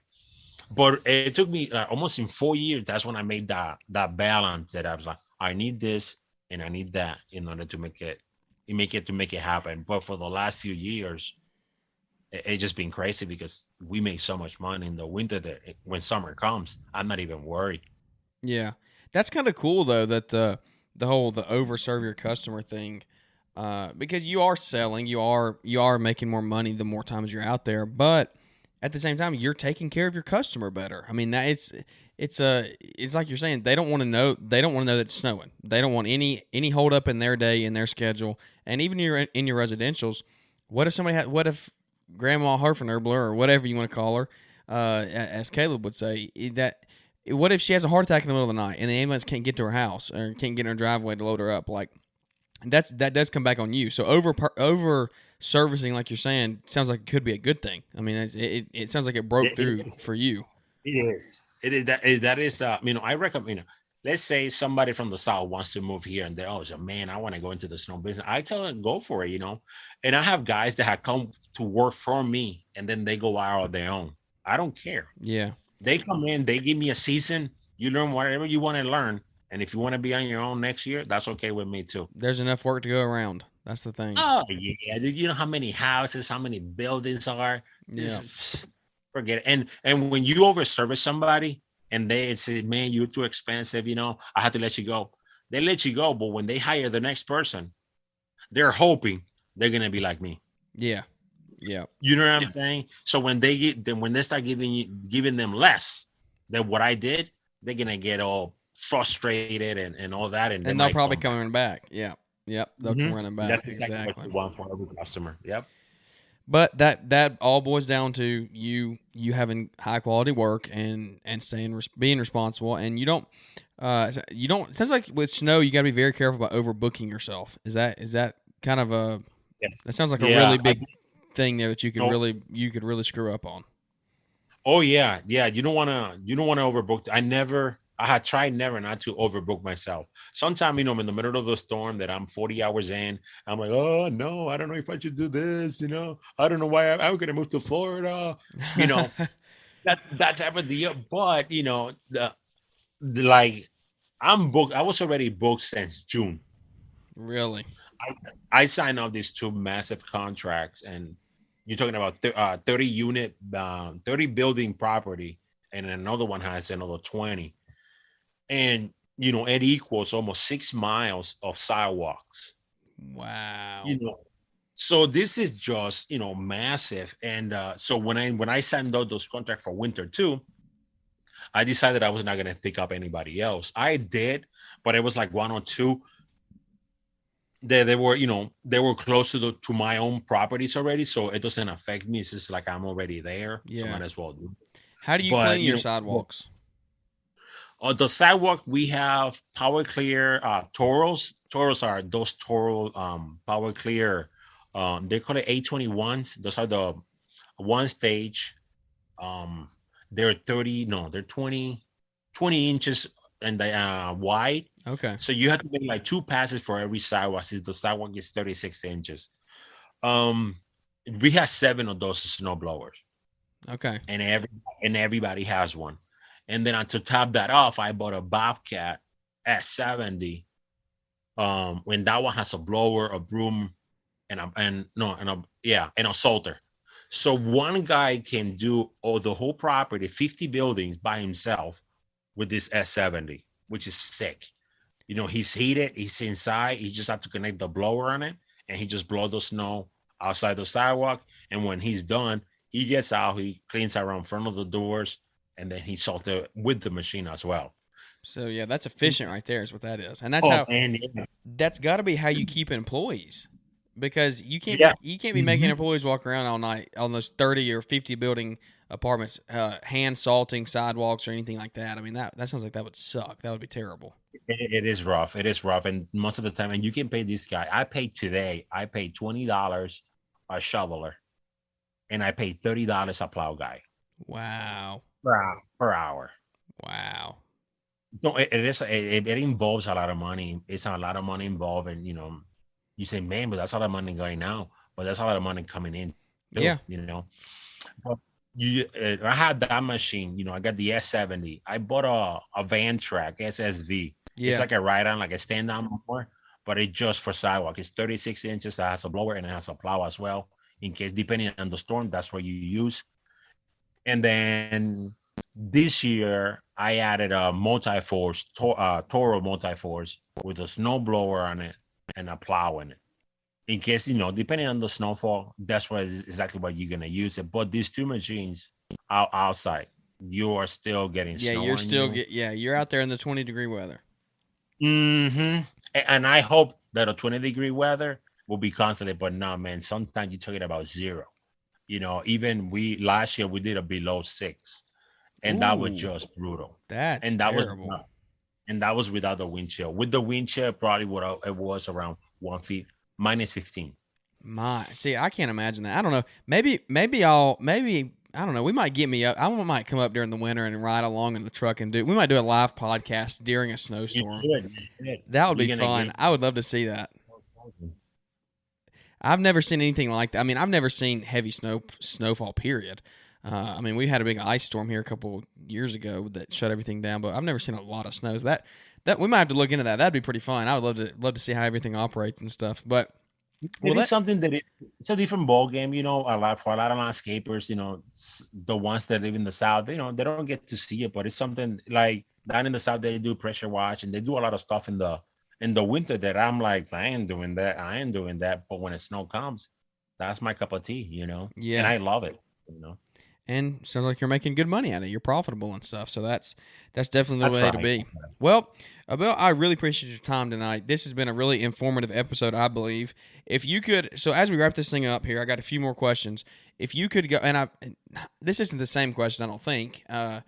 But it took me almost in 4 years. That's when I made that balance that I was like, I need this and I need that in order to make it happen. But for the last few years, it's just been crazy because we make so much money in the winter that when summer comes, I'm not even worried. Yeah, that's kind of cool though, that the overserve your customer thing. Because you are selling, you are making more money the more times you're out there, but at the same time, you're taking care of your customer better. I mean, it's like you're saying, they don't want to know that it's snowing. They don't want any hold up in their day, in their schedule, and even in your residentials. What if Grandma Herfenerbler or whatever you want to call her, as Caleb would say, what if she has a heart attack in the middle of the night and the ambulance can't get to her house or can't get in her driveway to load her up? Like, that does come back on you. So over servicing, like you're saying, sounds like it could be a good thing. I mean, it sounds like it broke through for you. It is. It is. That is. I recommend. Let's say somebody from the South wants to move here, and so man, I want to go into the snow business. I tell them go for it. And I have guys that have come to work for me, and then they go out on their own. I don't care. Yeah. They come in. They give me a season. You learn whatever you want to learn. And if you want to be on your own next year, that's okay with me too. There's enough work to go around. That's the thing. Oh yeah, you know how many houses, how many buildings are. Forget it. And when you overservice somebody and they say, "Man, you're too expensive," I have to let you go. They let you go, but when they hire the next person, they're hoping they're gonna be like me. Yeah. Yeah. You know what I'm saying? So when they start giving them less than what I did, they're gonna get all frustrated and all that, and they'll probably come running back. Yeah. Yep. They'll come running back. That's exactly what you want for every customer. Yep. But that all boils down to you having high quality work and being responsible, and you don't. It sounds like with snow you got to be very careful about overbooking yourself. Is that kind of a? Yes. That sounds like a really big thing there that you could really screw up on. Oh yeah. You don't want to overbook. I had tried never not to overbook myself. Sometimes, in the middle of the storm that I'm 40 hours in, I'm like, oh no, I don't know if I should do this. I don't know why I'm going to move to Florida. That type of deal. But I'm booked. I was already booked since June. Really? I signed up these 2 massive contracts, and you're talking about 30 unit, 30 building property, and another one has another 20. And, it equals almost 6 miles of sidewalks. Wow. So this is just, massive. And so when I signed out those contracts for winter too, I decided I was not going to pick up anybody else. I did, but it was like 1 or 2. they were, they were close to my own properties already, so it doesn't affect me. It's just like I'm already there, so might as well do it. How do you But clean your sidewalks? On the sidewalk, we have Power Clear Toros. Toros are those Toro Power Clear. They call it A21s. Those are the one stage. They're 20 inches and wide. Okay. So you have to make like 2 passes for every sidewalk. Since the sidewalk is 36 inches. We have 7 of those snow blowers. Okay. And everybody has one. And then to top that off, I bought a Bobcat S70. When that one has a blower, a broom, and a salter. So one guy can do the whole property, 50 buildings by himself with this S70, which is sick. He's heated, he's inside. He just have to connect the blower on it, and he just blow the snow outside the sidewalk. And when he's done, he gets out, he cleans around front of the doors, and then he salted with the machine as well. So yeah, that's efficient right there is what that is. And that's that's got to be how you keep employees, because you can't be making employees walk around all night on those 30 or 50 building apartments, hand salting sidewalks or anything like that. I mean, that sounds like that would suck. That would be terrible. It is rough. It is rough. And most of the time, and you can pay this guy. I paid $20 a shoveler, and I paid $30 a plow guy. Wow. Per hour. Wow. No, it involves a lot of money. It's a lot of money involved, and you say, man, but that's a lot of money going out, but that's a lot of money coming in too, yeah. But I had that machine, I got the S70. I bought a van track SSV. Yeah. It's like a ride-on, like a stand-on mower, but it's just for sidewalk. It's 36 inches. It has a blower and it has a plow as well, in case, depending on the storm, that's what you use. And then this year, I added a multi-force, Toro multi-force with a snow blower on it and a plow in it. In case, depending on the snowfall, that's exactly what you're going to use it. But these 2 machines outside, you are still getting snow. You're out there in the 20-degree weather. Mm-hmm. And I hope that a 20-degree weather will be constant, but no, man, sometimes you're talking about 0. Even last year we did a below 6, and that was just brutal. That terrible. That was without the wind chill. With the wind chill, probably it was around 1 feet, -15. See, I can't imagine that. I don't know. Maybe I don't know. We might get me up. I might come up during the winter and ride along in the truck and we might do a live podcast during a snowstorm. That would be fun. I would love to see that. I've never seen anything like that. I mean, I've never seen heavy snowfall, period. I mean, we had a big ice storm here a couple years ago that shut everything down, but I've never seen a lot of snows. That we might have to look into that. That'd be pretty fun. I would love to see how everything operates and stuff. But it's something that it's a different ball game, for a lot of landscapers, the ones that live in the South, they don't get to see it, but it's something like down in the South, they do pressure watch and they do a lot of stuff in the winter that I'm like, I ain't doing that. But when the snow comes, that's my cup of tea, Yeah. And I love it, And sounds like you're making good money at it. You're profitable and stuff. So that's definitely the way to be. Well, Abel, I really appreciate your time tonight. This has been a really informative episode, I believe. If you could, so as we wrap this thing up here, I got a few more questions. If you could go, and this isn't the same question, I don't think. I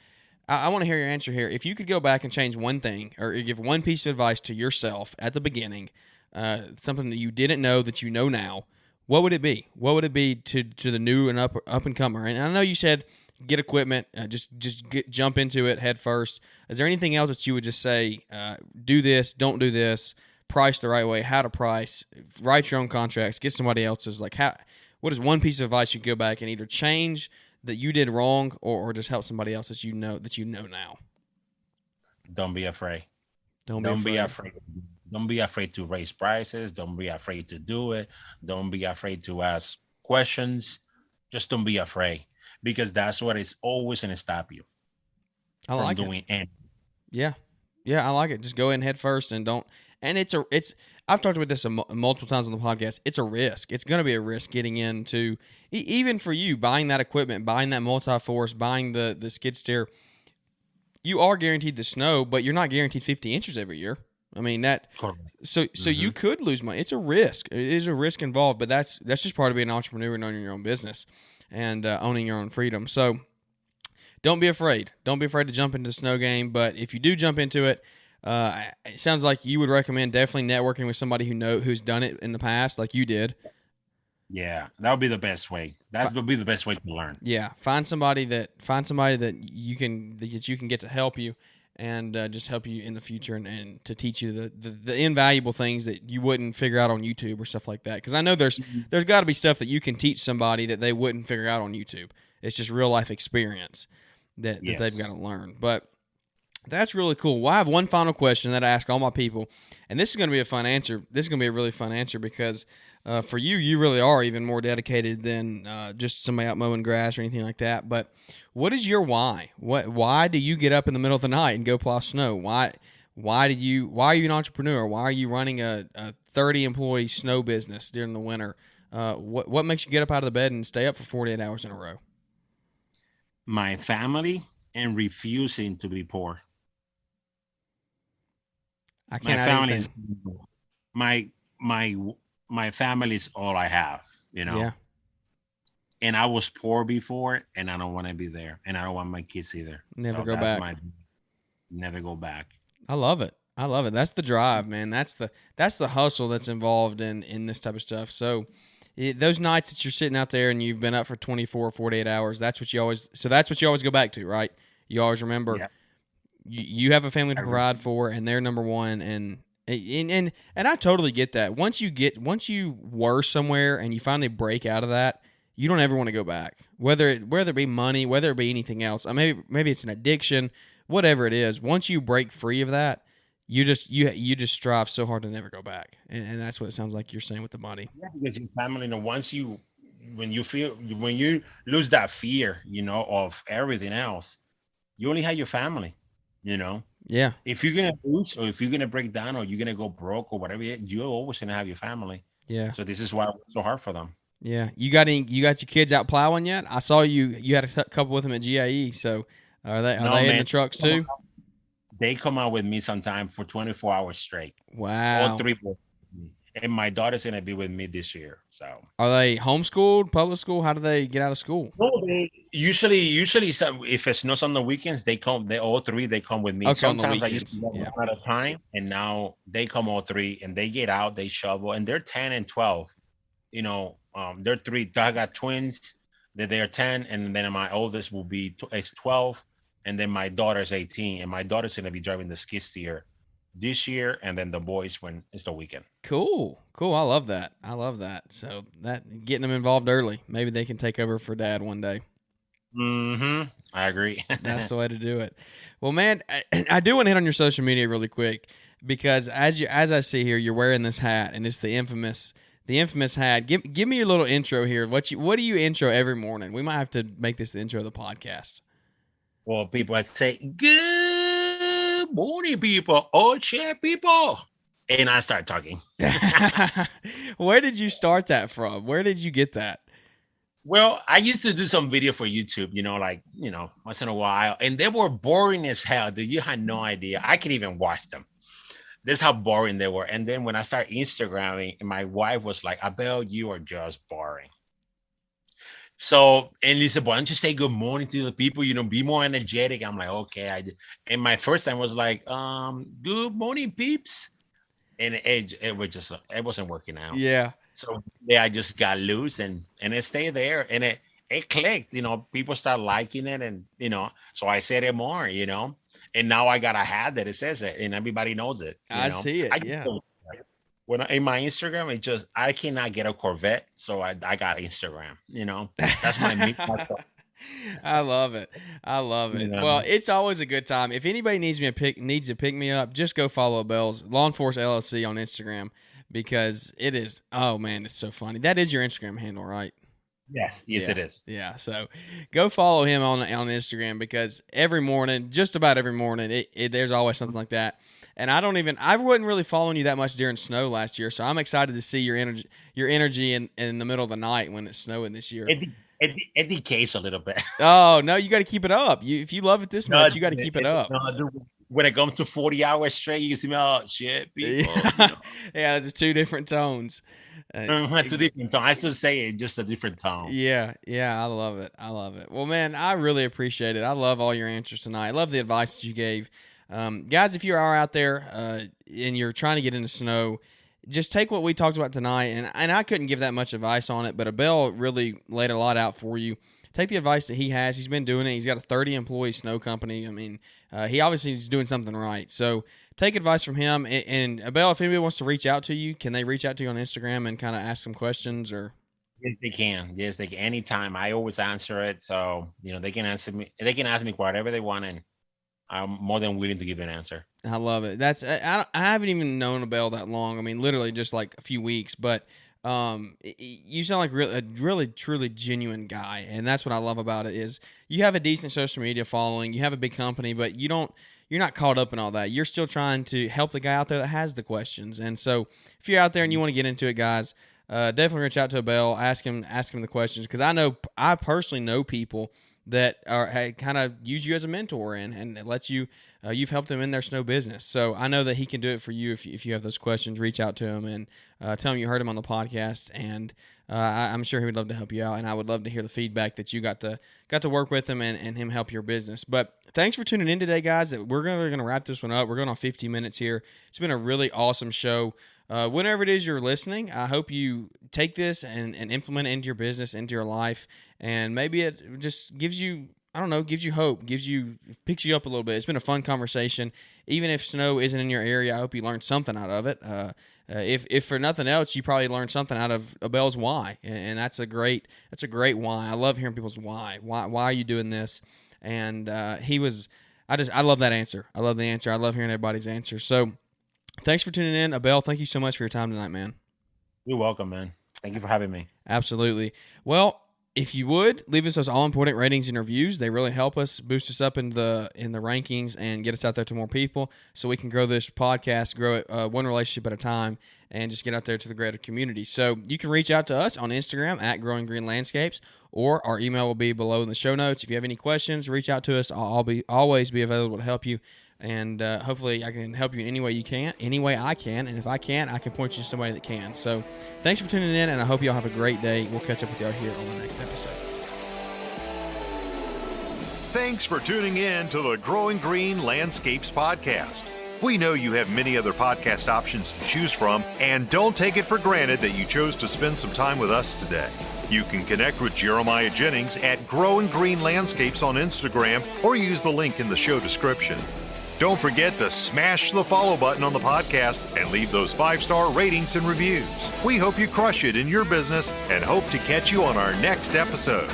want to hear your answer here. If you could go back and change one thing, or give one piece of advice to yourself at the beginning, something that you didn't know that you know now, what would it be? What would it be to the new and up and comer? And I know you said get equipment, jump into it head first. Is there anything else that you would just say, do this, don't do this, price the right way, how to price, write your own contracts, get somebody else's? Like, what is one piece of advice you go back and either change that you did wrong or just help somebody else that you know now? Don't be afraid. Don't be afraid. Don't be afraid to raise prices. Don't be afraid to do it. Don't be afraid to ask questions. Just don't be afraid, because that's what is always going to stop you from doing anything. Yeah, I like it. Just go in head first and don't. And I've talked about this multiple times on the podcast. It's a risk. It's going to be a risk getting into, even for you, buying that equipment, buying that multi-force, buying the skid steer. You are guaranteed the snow, but you're not guaranteed 50 inches every year. I mean that. Correct. So you could lose money. It's a risk. It is a risk involved, but that's just part of being an entrepreneur and owning your own business and owning your own freedom. So don't be afraid. Don't be afraid to jump into the snow game. But if you do jump into it, it sounds like you would recommend definitely networking with somebody who's done it in the past, like you did. Yeah, that would be the best way. That would be the best way to learn. Yeah, find somebody that you can get to help you and just help you in the future and to teach you the invaluable things that you wouldn't figure out on YouTube or stuff like that. Because I know there's got to be stuff that you can teach somebody that they wouldn't figure out on YouTube. It's just real life experience that they've got to learn. But that's really cool. Well, I have one final question that I ask all my people, and this is going to be a fun answer. This is going to be a really fun answer because for you really are even more dedicated than just somebody out mowing grass or anything like that. But what is your why? Why do you get up in the middle of the night and go plow snow? Why are you an entrepreneur? Why are you running a 30-employee snow business during the winter? What makes you get up out of the bed and stay up for 48 hours in a row? My family and refusing to be poor. I can't. My family is my family is all I have, you know. Yeah. And I was poor before, and I don't want to be there, and I don't want my kids either. Never go back. Never go back. I love it. That's the drive, man. That's the hustle that's involved in this type of stuff. So those nights that you're sitting out there and you've been up for 24 or 48 hours, that's what you always go back to, right? You always remember you have a family to provide for, and they're number one. And I totally get that. Once you were somewhere and you finally break out of that, you don't ever want to go back. Whether it be money, whether it be anything else. Maybe it's an addiction, whatever it is. Once you break free of that, you just strive so hard to never go back. And that's what it sounds like you're saying with the money. Yeah, because your family, when you lose that fear, of everything else, you only have your family, Yeah. If you're going to lose or if you're going to break down or you're going to go broke or whatever, you're always going to have your family. Yeah. So this is why it's so hard for them. Yeah. You got your kids out plowing yet? I saw you had a couple with them at GIE. So are they in the trucks too? They come out with me sometime for 24 hours straight. Wow. All three. And my daughter's going to be with me this year. So are they homeschooled, public school? How do they get out of school? No, they usually if it snows on the weekends, they come. They all three. They come with me. Okay, sometimes I used to go at a time, and now they come all three, and they get out. They shovel, and they're 10 and 12. They're three. I got twins. They're 10, and then my oldest is 12, and then my daughter's 18, and my daughter's going to be driving the skid steer this year, and then the boys when it's the weekend. Cool. I love that. So that getting them involved early, maybe they can take over for dad one day. Mm-hmm. I agree. That's the way to do it. Well, man, I do want to hit on your social media really quick because as I see here, you're wearing this hat, and it's the infamous hat. Give me your little intro here. What do you intro every morning? We might have to make this the intro of the podcast. Well, people, I'd say good morning, people. Oh, shit, people. And I start talking. Where did you start that from? Where did you get that? Well, I used to do some video for YouTube, once in a while. And they were boring as hell, dude. You had no idea. I could even watch them. This is how boring they were. And then when I started Instagramming, my wife was like, Abel, you are just boring. So, and Lisa, why don't you say good morning to the people, be more energetic. I'm like, okay. And my first time was like, good morning, peeps. And it wasn't working out. Yeah. So I just got loose and it stayed there and it clicked, people start liking it and, so I said it more, and now I got a hat that it says it and everybody knows it. I see it. Yeah. When in my Instagram, I cannot get a Corvette. So I got Instagram, that's my I love it. Well, it's always a good time. If anybody needs to pick me up, just go follow Abel's Lawnforce LLC on Instagram because it is. Oh man, it's so funny. That is your Instagram handle, right? Yes, yeah. It is. Yeah, so go follow him on Instagram because every morning, just about every morning, there's always something like that. And I wasn't really following you that much during snow last year, so I'm excited to see your energy in the middle of the night when it's snowing this year. It decays a little bit. Oh no, you got to keep it up. If you love it this much, you got to keep it up. No, when it comes to 40 hours straight, you can see me, oh shit, people. Yeah, yeah, it's two different tones. Two different tones. I still say it, just a different tone. Yeah, I love it. Well, man, I really appreciate it. I love all your answers tonight. I love the advice that you gave. Guys, if you are out there and you're trying to get into snow, just take what we talked about tonight, and I couldn't give that much advice on it, but Abel really laid a lot out for you. Take the advice that he has. He's been doing it. He's got a 30-employee snow company. I mean, he obviously is doing something right. So take advice from him. And Abel, if anybody wants to reach out to you, can they reach out to you on Instagram and kind of ask some questions? Or Yes, they can. Yes, they can. Anytime. I always answer it. So, they can answer me. They can ask me whatever they want, and I'm more than willing to give an answer. I love it. I haven't even known Abel that long. I mean, literally just like a few weeks, but you sound like a really, truly genuine guy. And that's what I love about it is you have a decent social media following, you have a big company, but you're not caught up in all that. You're still trying to help the guy out there that has the questions. And so if you're out there and you want to get into it, guys, definitely reach out to Abel, ask him the questions. Cause I personally know people that kind of use you as a mentor and let you, you've helped them in their snow business. So I know that he can do it for you. If you have those questions, reach out to him and tell him you heard him on the podcast. And I'm sure he would love to help you out. And I would love to hear the feedback that you got to work with him and him help your business. But thanks for tuning in today, guys. We're going to wrap this one up. We're going on 15 minutes here. It's been a really awesome show. Whenever it is you're listening, I hope you take this and implement it into your business, into your life, and maybe it just gives you, gives you hope, picks you up a little bit. It's been a fun conversation. Even if snow isn't in your area, I hope you learned something out of it. If for nothing else, you probably learned something out of Abel's why, and that's a great why. I love hearing people's why. Why are you doing this? And I love that answer. I love the answer. I love hearing everybody's answer. So thanks for tuning in. Abel, thank you so much for your time tonight, man. You're welcome, man. Thank you for having me. Absolutely. Well, if you would, leave us those all-important ratings and reviews. They really help us boost us up in the rankings and get us out there to more people so we can grow this podcast, grow it one relationship at a time, and just get out there to the greater community. So you can reach out to us on Instagram at Growing Green Landscapes, or our email will be below in the show notes. If you have any questions, reach out to us. I'll always be available to help you. And hopefully I can help you in any way I can. And if I can't, I can point you to somebody that can. So thanks for tuning in, and I hope you all have a great day. We'll catch up with y'all here on the next episode. Thanks for tuning in to the Growing Green Landscapes podcast. We know you have many other podcast options to choose from, and don't take it for granted that you chose to spend some time with us today. You can connect with Jeremiah Jennings at Growing Green Landscapes on Instagram, or use the link in the show description. Don't forget to smash the follow button on the podcast and leave those 5-star ratings and reviews. We hope you crush it in your business and hope to catch you on our next episode.